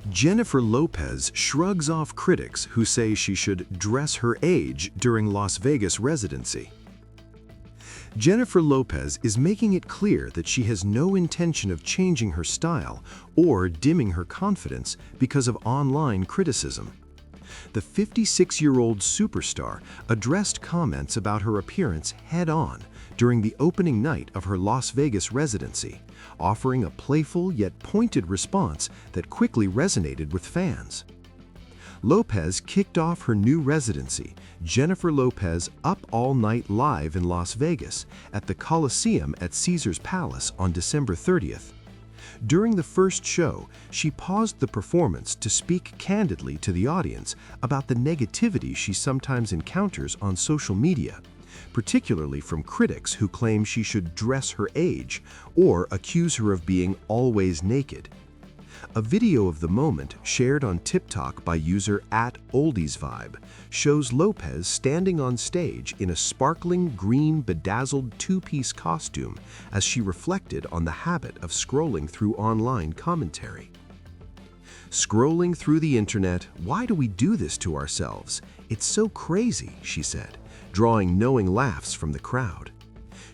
Jennifer Lopez shrugs off critics who say she should dress her age during Las Vegas residency. Jennifer Lopez is making it clear that she has no intention of changing her style or dimming her confidence because of online criticism. The 56-year-old superstar addressed comments about her appearance head-on during the opening night of her Las Vegas residency, offering a playful yet pointed response that quickly resonated with fans. Lopez kicked off her new residency, Jennifer Lopez Up All Night Live in Las Vegas, at the Coliseum at Caesars Palace on December 30th. During the first show, she paused the performance to speak candidly to the audience about the negativity she sometimes encounters on social media, particularly from critics who claim she should dress her age or accuse her of being always naked. A video of the moment shared on TikTok by user @oldiesvibe shows Lopez standing on stage in a sparkling green bedazzled two-piece costume as she reflected on the habit of scrolling through online commentary. "Scrolling through the internet, why do we do this to ourselves? It's so crazy," she said, drawing knowing laughs from the crowd.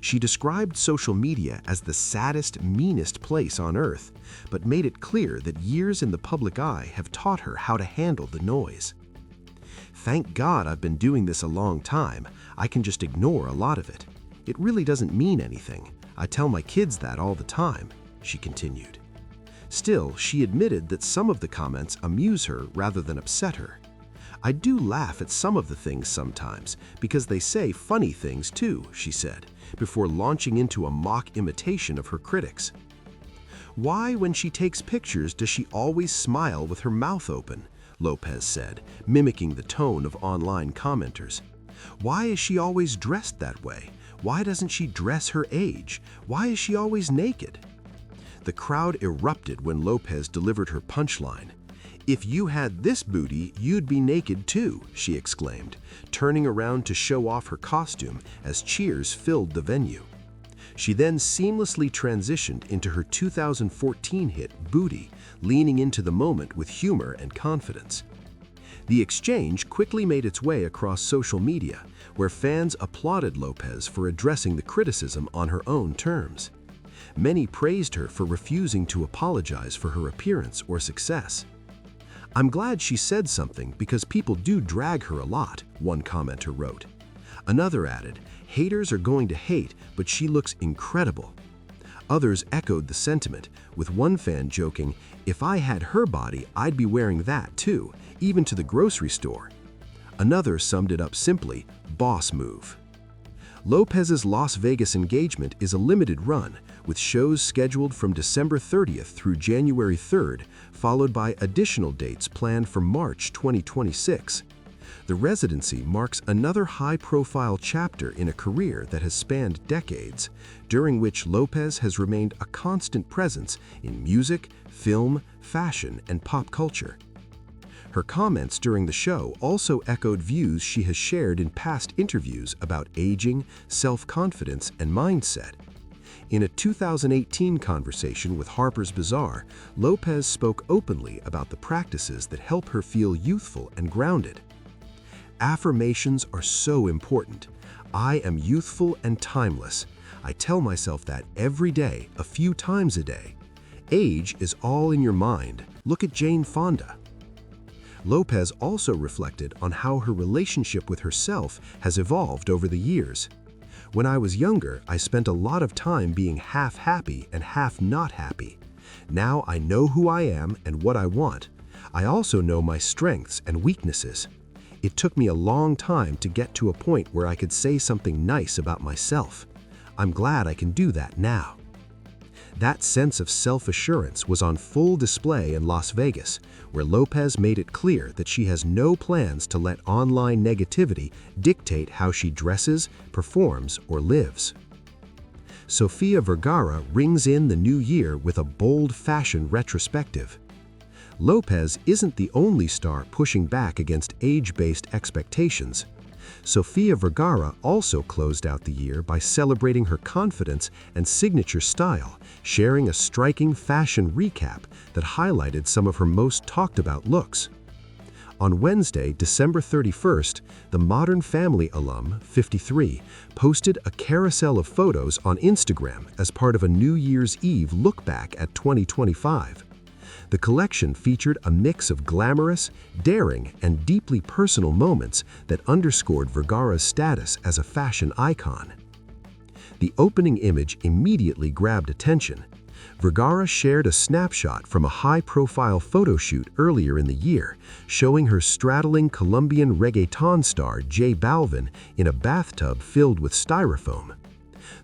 She described social media as the saddest, meanest place on earth, but made it clear that years in the public eye have taught her how to handle the noise. "Thank God I've been doing this a long time. I can just ignore a lot of it. It really doesn't mean anything. I tell my kids that all the time," she continued. Still, she admitted that some of the comments amuse her rather than upset her. "I do laugh at some of the things sometimes, because they say funny things too," she said, before launching into a mock imitation of her critics. "Why, when she takes pictures, does she always smile with her mouth open?" Lopez said, mimicking the tone of online commenters. "Why is she always dressed that way? Why doesn't she dress her age? Why is she always naked?" The crowd erupted when Lopez delivered her punchline. "If you had this booty, you'd be naked too," she exclaimed, turning around to show off her costume as cheers filled the venue. She then seamlessly transitioned into her 2014 hit Booty, leaning into the moment with humor and confidence. The exchange quickly made its way across social media, where fans applauded Lopez for addressing the criticism on her own terms. Many praised her for refusing to apologize for her appearance or success. "I'm glad she said something because people do drag her a lot," one commenter wrote. Another added, "Haters are going to hate, but she looks incredible." Others echoed the sentiment, with one fan joking, "If I had her body, I'd be wearing that too, even to the grocery store." Another summed it up simply, "Boss move." Lopez's Las Vegas engagement is a limited run, with shows scheduled from December 30th through January 3rd, followed by additional dates planned for March 2026. The residency marks another high-profile chapter in a career that has spanned decades, during which Lopez has remained a constant presence in music, film, fashion, and pop culture. Her comments during the show also echoed views she has shared in past interviews about aging, self-confidence, and mindset. In a 2018 conversation with Harper's Bazaar, Lopez spoke openly about the practices that help her feel youthful and grounded. "Affirmations are so important. I am youthful and timeless. I tell myself that every day, a few times a day. Age is all in your mind. Look at Jane Fonda." Lopez also reflected on how her relationship with herself has evolved over the years. "When I was younger, I spent a lot of time being half happy and half not happy. Now I know who I am and what I want. I also know my strengths and weaknesses. It took me a long time to get to a point where I could say something nice about myself. I'm glad I can do that now." That sense of self-assurance was on full display in Las Vegas, where Lopez made it clear that she has no plans to let online negativity dictate how she dresses, performs, or lives. Sofia Vergara rings in the new year with a bold fashion retrospective. Lopez isn't the only star pushing back against age-based expectations. Sofia Vergara also closed out the year by celebrating her confidence and signature style, sharing a striking fashion recap that highlighted some of her most talked-about looks. On Wednesday, December 31st, the Modern Family alum, 53, posted a carousel of photos on Instagram as part of a New Year's Eve look-back at 2025. The collection featured a mix of glamorous, daring, and deeply personal moments that underscored Vergara's status as a fashion icon. The opening image immediately grabbed attention. Vergara shared a snapshot from a high-profile photo shoot earlier in the year, showing her straddling Colombian reggaeton star J Balvin in a bathtub filled with styrofoam.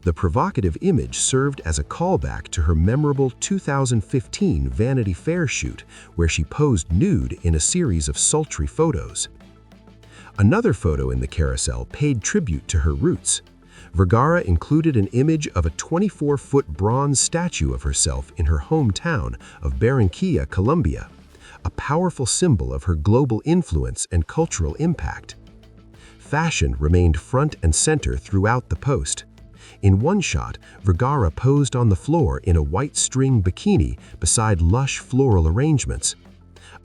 The provocative image served as a callback to her memorable 2015 Vanity Fair shoot, where she posed nude in a series of sultry photos. Another photo in the carousel paid tribute to her roots. Vergara included an image of a 24-foot bronze statue of herself in her hometown of Barranquilla, Colombia, a powerful symbol of her global influence and cultural impact. Fashion remained front and center throughout the post. In one shot, Vergara posed on the floor in a white string bikini beside lush floral arrangements.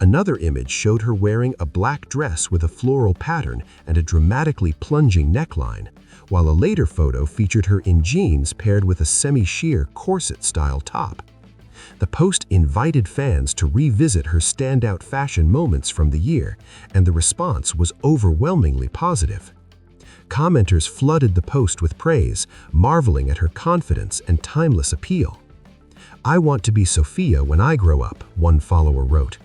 Another image showed her wearing a black dress with a floral pattern and a dramatically plunging neckline, while a later photo featured her in jeans paired with a semi-sheer corset-style top. The post invited fans to revisit her standout fashion moments from the year, and the response was overwhelmingly positive. Commenters flooded the post with praise, marveling at her confidence and timeless appeal. "I want to be Sofia when I grow up," one follower wrote.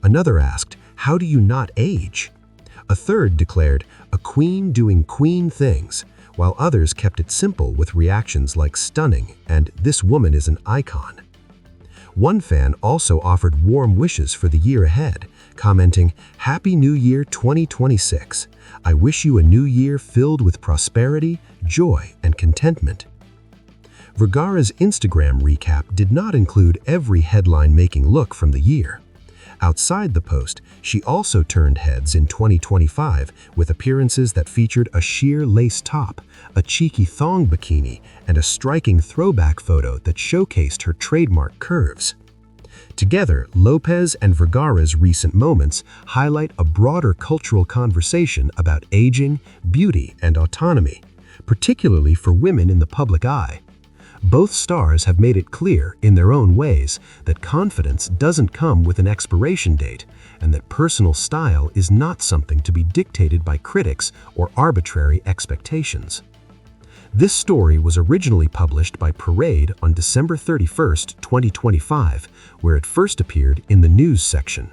Another asked, "How do you not age?" A third declared, "A queen doing queen things," while others kept it simple with reactions like "stunning" and "this woman is an icon." One fan also offered warm wishes for the year ahead, commenting, "Happy New Year 2026. I wish you a new year filled with prosperity, joy, and contentment." Vergara's Instagram recap did not include every headline-making look from the year. Outside the post, she also turned heads in 2025 with appearances that featured a sheer lace top, a cheeky thong bikini, and a striking throwback photo that showcased her trademark curves. Together, Lopez and Vergara's recent moments highlight a broader cultural conversation about aging, beauty, and autonomy, particularly for women in the public eye. Both stars have made it clear, in their own ways, that confidence doesn't come with an expiration date, and that personal style is not something to be dictated by critics or arbitrary expectations. This story was originally published by Parade on December 31, 2025, where it first appeared in the news section.